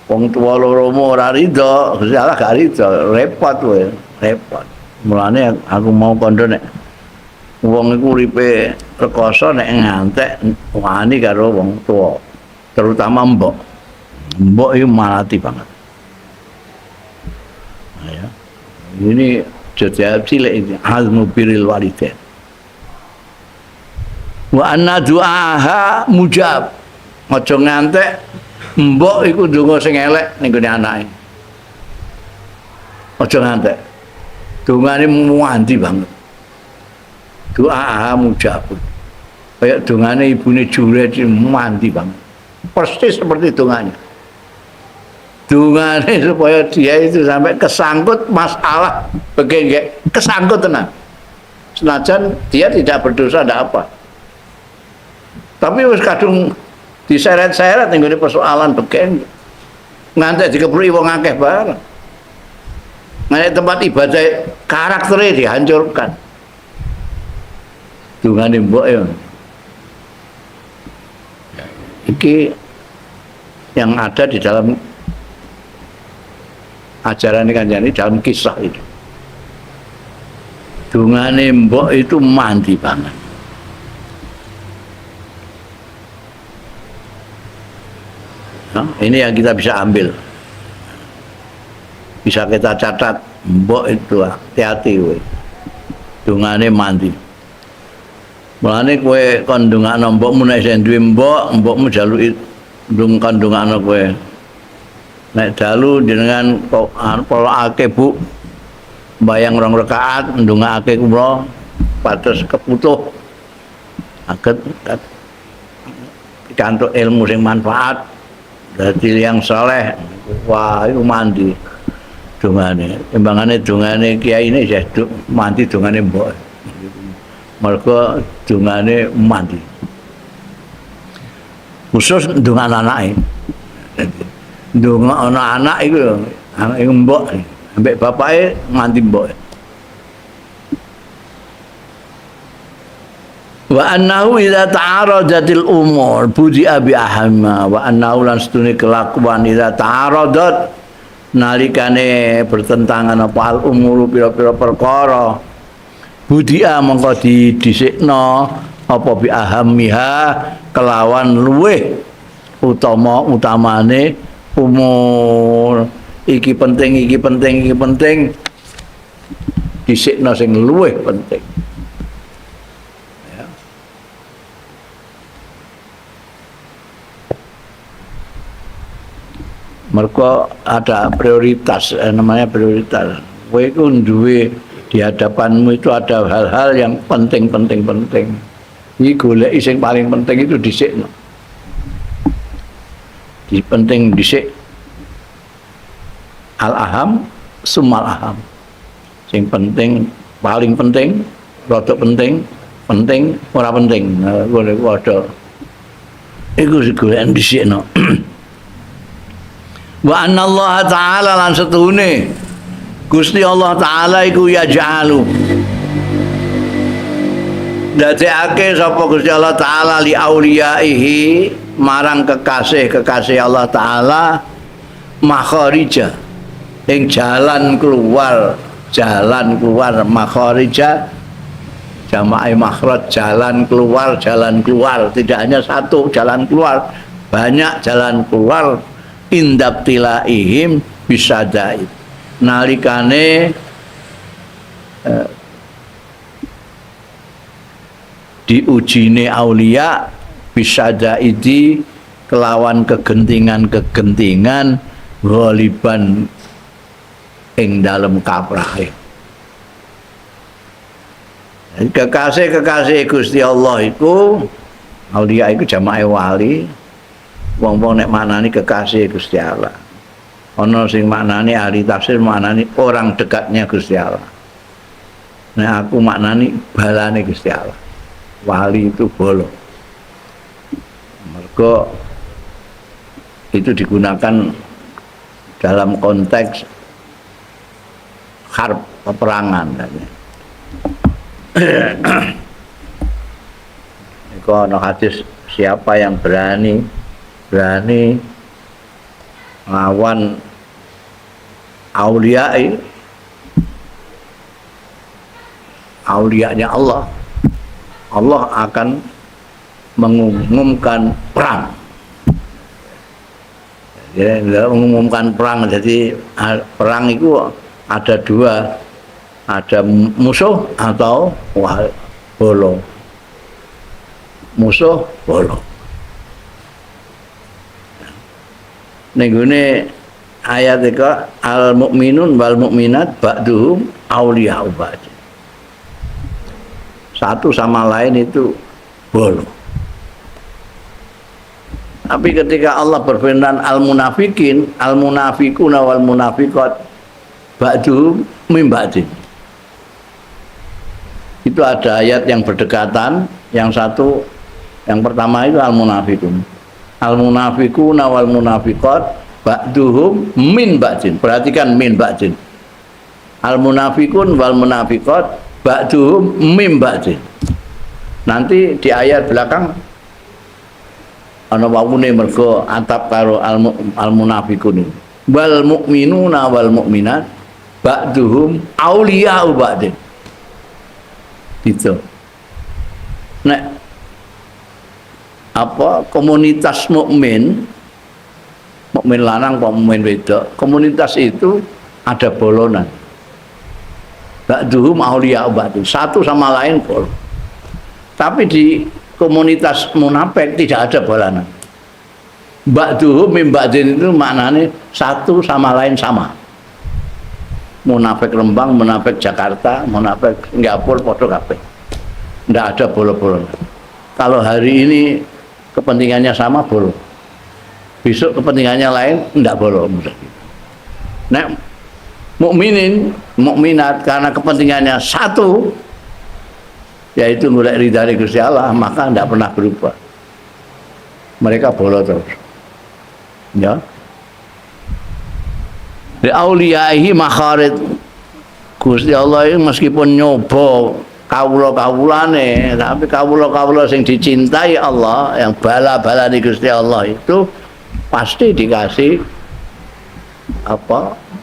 A: wong tuwa loro ora rido, Gusti Allah gak rido, repot kowe, repot. Mulane aku mau kondo nek wong iku uripe rekoso nek ngantek wani karo wong tuwa, terutama mbok. Mbok itu malati banget. Nah, ya. Ini jajab cilik ini azmu birril walidain. Wa anna du'aha mujab. Aja ngantek mbok iku ndonga sing elek ning gone anake. Aja ngantek. Dongane muanti banget. Doa mujab. Kayak dongane ibune Juret mandi banget. Persis seperti dongane. Dongane supaya dia itu sampai kesangkut masalah begini, kesangkut tenang. Senajan dia tidak berdosa, tidak apa. Tapi wis kadung diseret-seret ning persoalan begini. Ngantek dikebruki wong akeh bareng. Nek tempat ibadah karakternya dihancurkan. Dungane mbok ya. Iki yang ada di dalam ajaran Kanjeng dalam kisah itu. Dungane mbok itu mandi banget. Nah, ini yang kita bisa ambil. Bisa kita catat, mbok itu hati-hati kowe. Dungane mandi. Mulane kowe kon ndongakno mbokmu nek isih duwe mbokmu jaluki ndong ndongakno kowe. Nek dalu jenengan polokake Bu bayang 2 rakaat ndongakake kula pados keputuh aget pikantuk ilmu sing manfaat dadi yang saleh. Wah iku mandi dongane. Timbangane dongane kiai ini isih mandi dongane mbok. Mereka dungane mandi khusus dungan anake dungan anak itu anak itu mbok ambek bapake mandi mbok. Wa annahu idza ta'aradatil umur budi abi ahamma wa annahu lan stune kelakuan idza ta'aradat nalikane bertentangan apa al umuru pira-pira perkara budia mongko didhisikno apa bi ahammiha kelawan luweh utamane umur iki penting dhisikno sing luweh penting. Ya. Mereka ada prioritas, namanya prioritas. Kowe iku duwe di hadapanmu itu ada hal-hal yang penting. Ini goleki sing paling penting itu dhisikno. Di penting dhisik al-aham sumal aham. Sing penting, paling penting, rada penting, ora penting. Nah, ngono iku ada. Iku goleki dhisikno. Wa anna Allah taala lan setune Gusti Allah taala iku yaj'alu dadekake sapa Gusti Allah taala li auliyaihi marang kekasih-kekasih Allah taala makharija ing jalan keluar makharija jama'i makhraj jalan keluar tidak hanya satu jalan keluar, banyak jalan keluar indabtilaihim bisadai nalikane diujine aulia bisadaidi kelawan kegentingan ghaliban ing dalem kaprahe. Kekasih Gusti Allah iku aulia iku jamae wali. Wong-wong nek maknani kekasih Gusti Allah. Ana sing maknani ahli tafsir maknani orang dekatnya Gusti Allah. Nek aku maknani balane Gusti Allah. Wali itu bolo. Mergo itu digunakan dalam konteks harb peperangan. Iku ana hadis siapa yang berani lawan aulianya Allah akan mengumumkan perang. Jadi mengumumkan perang, jadi perang itu ada dua, ada musuh atau bolo. Musuh bolo. Nenggune ayat itu al mukminun wal mukminat ba'duhum auliya'u ba'd. Satu sama lain itu bolo. Tapi ketika Allah berfirman al munafiquna wal munafiqat ba'duhum min ba'din. Itu ada ayat yang berdekatan, yang pertama itu al munafiquna wal munafiqat ba'duhum min ba'din. Perhatikan min ba'din. Al munafiqun wal munafiqat ba'duhum min ba'din. Nanti di ayat belakang ana wawune mergo atap karo al munafiqun. Wal mu'minuna wal mu'minat ba'duhum auliya'u ba'din. Gitu. Nek komunitas mukmin lanang apa mukmin wedok, komunitas itu ada bolonan. Ba'duhum auliya ba'du, satu sama lain bol. Tapi di komunitas munafik tidak ada bolonan. Ba'duhum min ba'din itu maknanya satu sama lain sama. Munafik Rembang, munafik Jakarta, munafik Singapura padha kabeh. Ndak ada bolo-bolonan. Kalau hari ini kepentingannya sama bolo, besok kepentingannya lain enggak bolo. Nek mukminat karena kepentingannya satu, yaitu golek ridhane Gusti Allah, maka enggak pernah berubah. Mereka bolo terus. Ya. Di auliyaihi makharid Gusti Allah ini meskipun nyoba kawula-kawulane, tapi kawula-kawula sing dicintai Allah, yang bala-bala di Gusti Allah itu pasti dikasih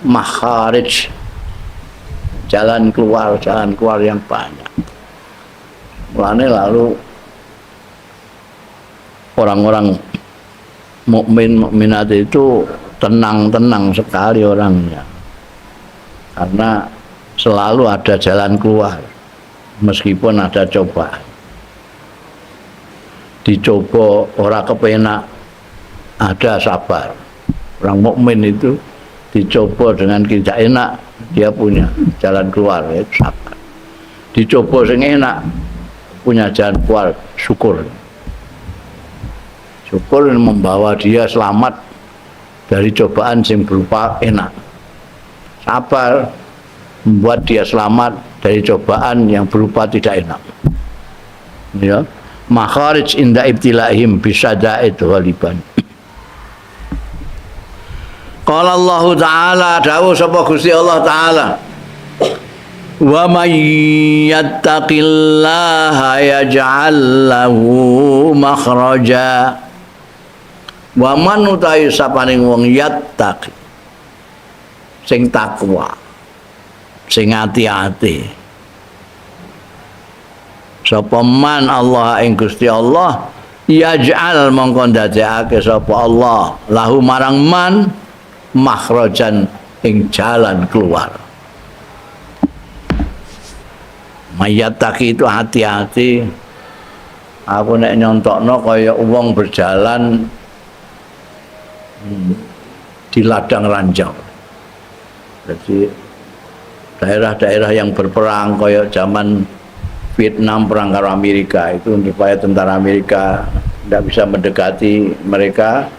A: makharij, jalan keluar yang banyak. Mulane lalu orang-orang mukminat itu tenang sekali orangnya, karena selalu ada jalan keluar. Meskipun ada coba, dicoba orang kepenak, ada sabar. Orang mukmin itu dicoba dengan tidak enak, dia punya jalan keluar, ya, sabar. Dicoba sing enak, punya jalan keluar, syukur. Syukur membawa dia selamat dari cobaan yang berupa enak. Sabar membuat dia selamat dari cobaan yang berupa tidak enak. Ya, makharij inda ibtilaihim bisada'id ghaliban. Qala Allah Ta'ala, dawuh sapa Gusti Allah Ta'ala, wa may yattaqillaha yaj'al lahu makhraja. Wa man utawi sapaning wong yattaqi, sing takwa, sing ati-ati. Sapa man Allah ing Gusti Allah, yaj'al mongko ndadekake sapa Allah lahu marang man makhrajan ing jalan keluar. Mayataki itu hati-hati. Aku nek nyontokno kaya wong berjalan di ladang ranjau. Jadi daerah-daerah yang berperang kaya zaman Vietnam perang karo Amerika itu, supaya tentara Amerika tidak bisa mendekati mereka,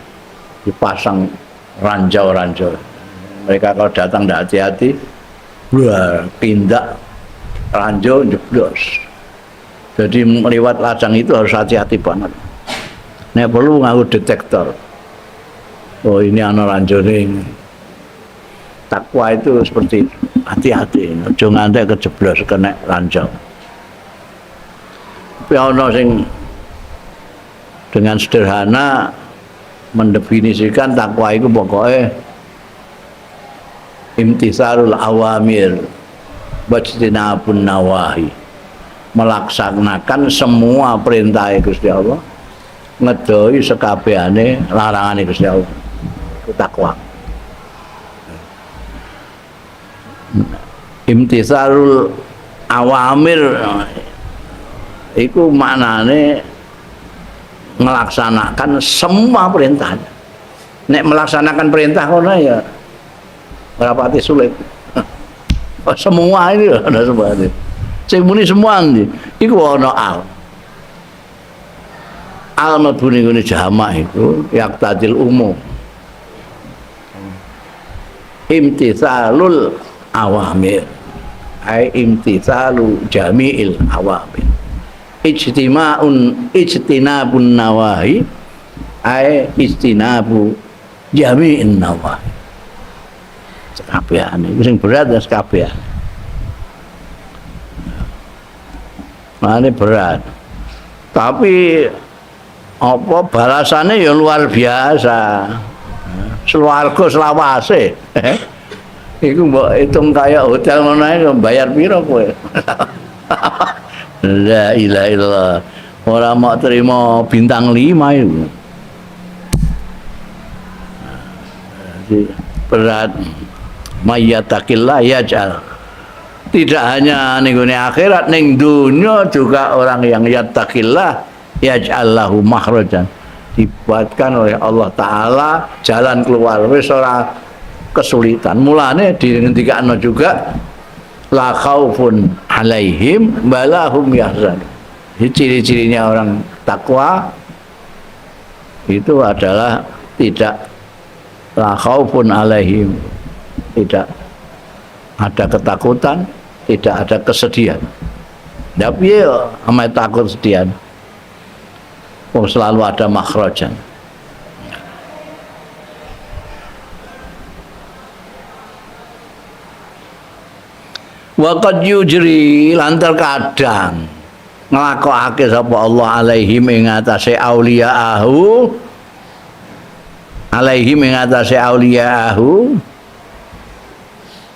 A: dipasang ranjau-ranjau. Mereka kalau datang tidak hati-hati, wah, pindah ranjau jeblos. Jadi lewat ladang itu harus hati-hati banget. Nek perlu nganggo detektor. Oh, ini ana ranjau ning. Takwa itu seperti hati-hati, aja ngantek kejeblos kena ranjau. Tapi ana sing dengan sederhana mendefinisikan takwa itu pokoknya imtisarul awamir wajtinabun nawahi, melaksanakan semua perintah Gusti Allah, ngedoi sekabehane larangane Gusti Allah. Itu takwa. Imtisarul awamir itu maknane melaksanakan semua perintahnya. Nek melaksanakan perintah kono ya berapa sulit. Semua ini ada semua ini. Sing muni semua ini. Iku ana al. Al mlebu ning jamak itu yaqtadil umum. Imtitsalul awamir. Ai imtitsalu jami'il awamir. Ijtinabun nawahi ai ijtinabu jami'in nawahi. Sekabehan itu sing berat ya sekabehan. Nah, ini berat. Tapi apa balasannya ya luar biasa. Swarga selawase. Iku mbok hitung kaya hotel ngono ae bayar piro kowe? La ilaha illallah. Ora mau terima bintang 5 itu. Jadi berat. Mayyatakillah yaj'al. Tidak hanya ning akhirat, ning dunia juga orang yang yattaqillah yaj'al lahu makhrajan. Dibuatkan oleh Allah Ta'ala jalan keluar. Wis ora kesulitan. Mulane dingendikane juga la khaufun alaihim balahum yahzan. Ciri-cirinya orang takwa itu adalah tidak la khaufun alaihim, tidak ada ketakutan, tidak ada kesedihan. Tapi ya amat takut sedihan. Oh, selalu ada makhrajan. Waqad yujri lantar kadang nglakokake sapa Allah alaihim ing atase auliyaahu, alaihim ing atase auliyaahu,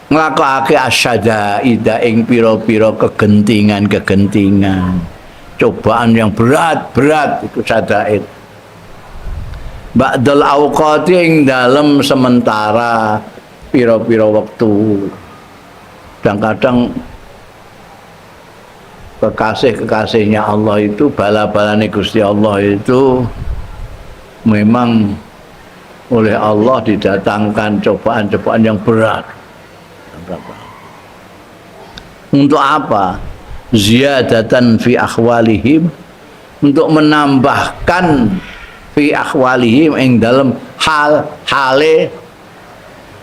A: nglakokake asyadaida ing pira-pira kegentingan-kegentingan, cobaan yang berat-berat itu syadaid. Ba'dal awqati ing dalem sementara pira-pira waktu. Kadang-kadang kekasih-kekasihnya Allah itu, bala-balane Gusti Allah itu memang oleh Allah didatangkan cobaan-cobaan yang berat. Untuk apa? Ziyadatan fi akhwalihim, untuk menambahkan fi akhwalihim ing dalam hale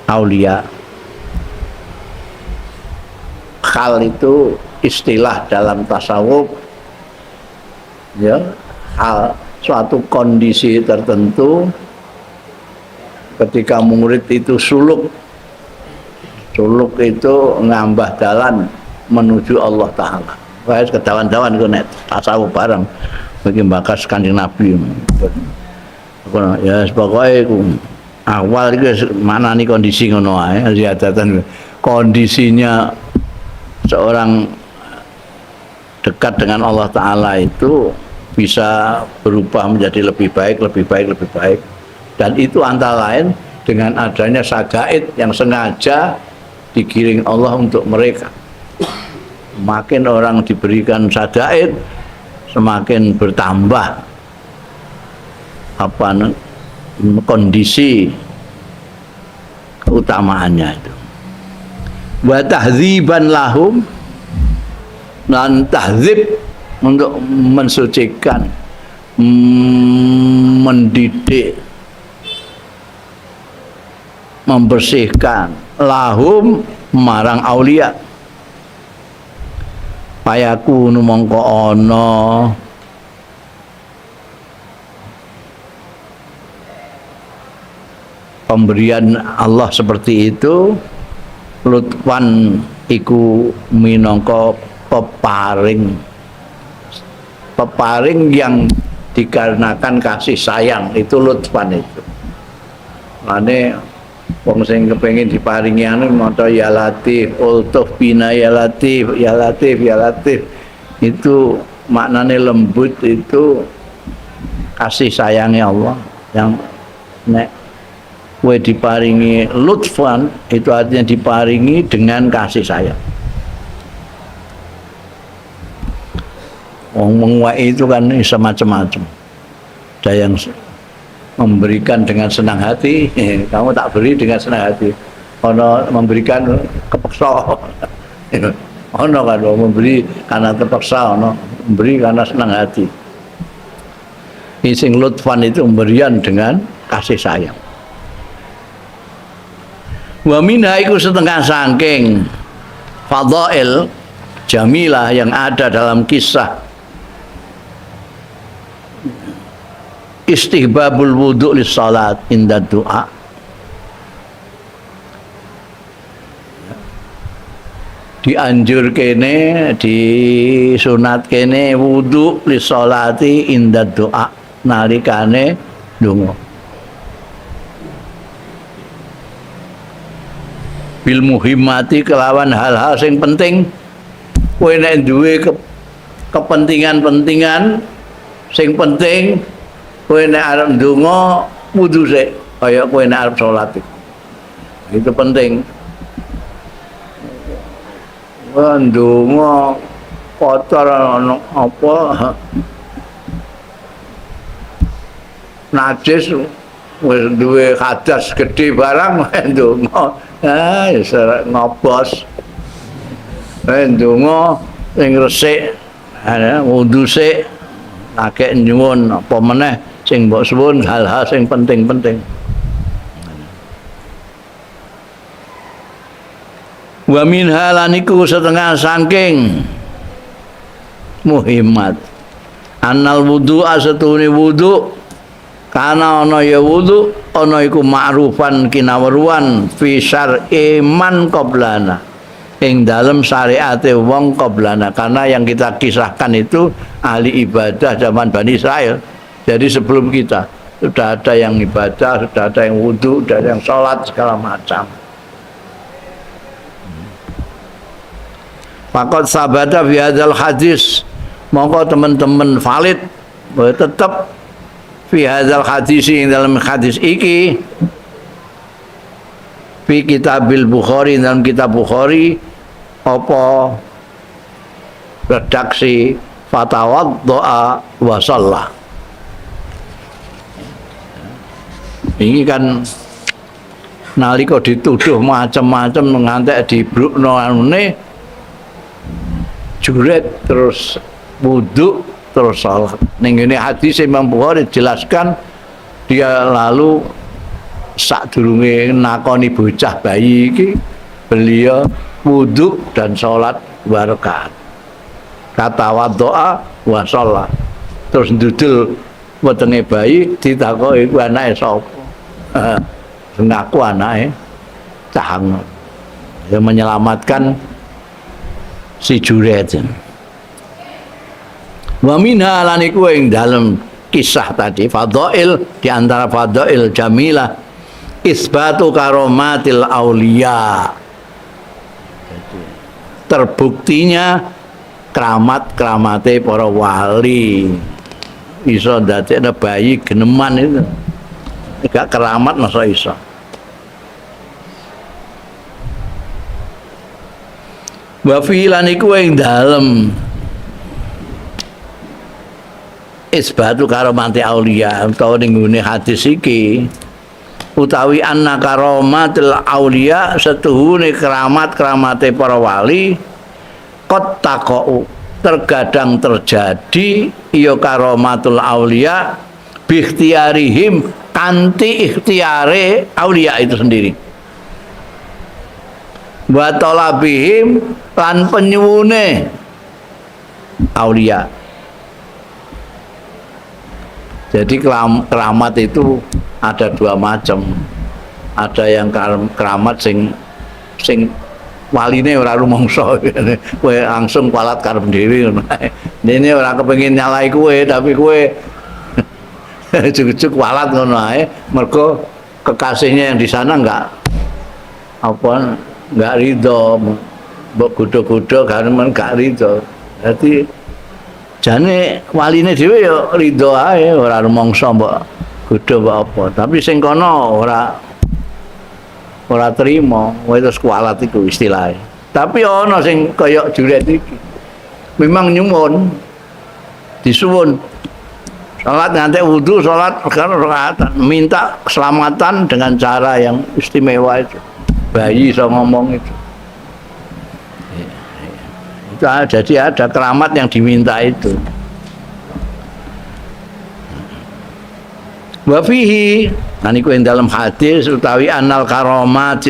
A: aulia. Hal itu istilah dalam tasawuf, ya, hal suatu kondisi tertentu ketika murid itu suluk itu ngambah jalan menuju Allah Ta'ala. Wah, kedawan-dawan itu nek tasawuf bareng bagi bakas Kanjeng Nabi. Ya pokoknya awal itu mana nih kondisi ngono ae, ziyadatan kondisinya seorang dekat dengan Allah Ta'ala itu bisa berubah menjadi lebih baik. Dan itu antara lain dengan adanya sagaid yang sengaja digiring Allah untuk mereka. Makin orang diberikan sagaid, semakin bertambah kondisi keutamaannya itu. Wa tahdziban lahum, dan tahdzib untuk mensucikan, mendidik, membersihkan lahum marang aulia. Payakunu mongko ana pemberian Allah seperti itu, lutfan iku minangka peparing yang dikarenakan kasih sayang, itu lutfan itu. Mane wong sing kepengin diparingi anu maca ya latif, ultuf bina ya latif, ya latif, ya latif. Itu maknane lembut, itu kasih sayangnya Allah. Yang nek kowe diparingi lutfan itu artinya diparingi dengan kasih sayang. Wong mengwae itu kan semacam-macam. Ada yang memberikan dengan senang hati, kamu tak beri dengan senang hati. Ono memberikan kepeksa, ono kan memberi karena terpaksa, ono memberi karena senang hati. Sing lutfan itu pemberian dengan kasih sayang. Wa minha iku setengah saking fadhail jamilah yang ada dalam kisah istihbabul wudu' lis salat inda du'a. Dianjur kene, disunat kene wudu' lis salati inda du'a nalikane donga. Bil muhimmati kelawan hal-hal sing penting. Kowe nek duwe kepentingan-pentingan sing penting, kowe nek arep ndonga wudu sik kaya kowe nek arep salat. Itu penting. Ndonga kotor ana apa najis wis duwe hadas gede barang ndonga ya ngobos. Ndonga sing resik wudu sik akeh nyuwun apa meneh sing mbok suwun hal-hal sing penting-penting. Wa min halaniku setengah saking muhimmat annal wudu'a satune wudu kana ana ya wudu ana iku ma'rufan kinawruan fi syar'i man qablana ing dalem syariate wong qablana, karena yang kita kisahkan itu ahli ibadah zaman Bani Israel. Jadi sebelum kita sudah ada yang ibadah, sudah ada yang wudu, sudah ada yang sholat segala macam. Faqad sabata fi hadzal hadis, mongko teman-teman valid tetap fi hadzal hadis, ing dalam hadis iki fi kitabil Bukhari, dalam kitab Bukhari apa redaksi fatawaddoa wa shalla. Ini kan nalika dituduh macam-macam ngantek dibrukno anune juret terus wudu terus salat. Ning ngene hadis Imam Bukhari jelaskan dia lalu sadurunge nakoni bocah bayi iki beliau wudu dan salat 2 rakaat. Kata wadoa wa sholat. Terus ndudul wetenge bayi ditakoki iku anake sapa. ngaku anake Cahangon. Yang menyelamatkan si Juret. Wa minha lan iku ing dalem kisah tadi fadail, di antara fadail jamilah isbatu karomatil aulia. Terbuktinya keramat-keramate para wali. Iso dadekne bayi geneman itu. Gak keramat masa iso. Wa fi lan iku ing dalem isbatu karomati aulia utawa ning ngene hadis iki utawi anna karomatil aulia setuhune keramat-keramate para wali qad taqau terkadang terjadi ya karomatul aulia bi ikhtiarihim kanthi ikhtiare aulia itu sendiri wa talabihim lan penyuwune aulia. Jadi keramat itu ada dua macam. Ada yang keramat sing waline ora rumangsa, kowe langsung kualat karep dhewe ngono. Dene ora kepengin nyalai kowe, tapi kowe juk-juk kualat ngono ae, mergo kekasihnya yang di sana enggak ridho, mbok godho-godho garemen gak ridho. Dadi jane waline dhewe ya ridho ae, ora rumangsa mbok godho mbok apa. Tapi sing kono ora trima, wis kualat iku istilahnya. Tapi ana sing kaya Juret iki. Memang nyuwun disuwun. Salat nganti wudu, salat rakaat, minta keselamatan dengan cara yang istimewa itu. Bayi iso ngomong itu. Jadi ada keramat yang diminta itu. Wa fihi niku ing dalam hadis utawi anal karomat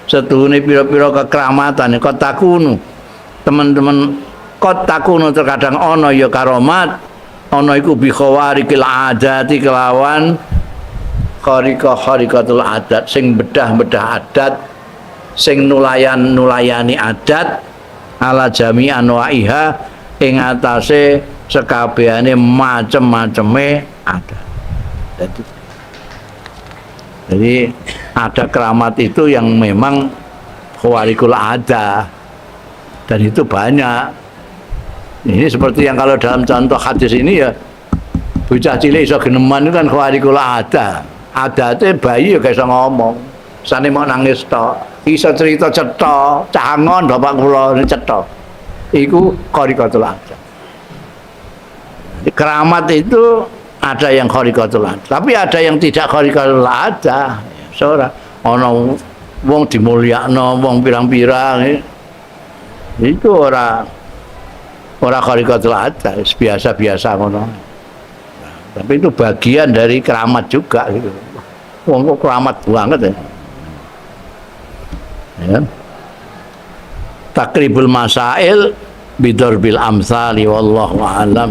A: setuhune pira-pira kekeramatan kok takunu. Teman-teman kok takunu terkadang ana ya karomat ana iku bi khawarikil adati kelawan khariqatul adat sing bedah-bedah adat sing nulayani adat ala jami anwaiha ing atase sekabehane macem-maceme adat. Jadi ada keramat itu yang memang khawarikul ada dan itu banyak. Ini seperti yang kalau dalam contoh hadis ini ya bocah cilik iso geneman itu kan khawarikul ada. Adate bayi ya gak iso ngomong. Sane mau nangis tok, iso cerita cetha, Cahangon bapak kula cetha. Iku khawarikul ada. Keramat itu ada yang khawarikul ada, tapi ada yang tidak khawarikul ada. Ora ana wong dimulyakno, wong pirang-pirang. Itu ora khawarikul ada, biasa-biasa ngono. Tapi itu bagian dari keramat juga gitu. Wong kok keramat banget ya. Ya. Takribul masail bidorbil amsali wallahu a'lam.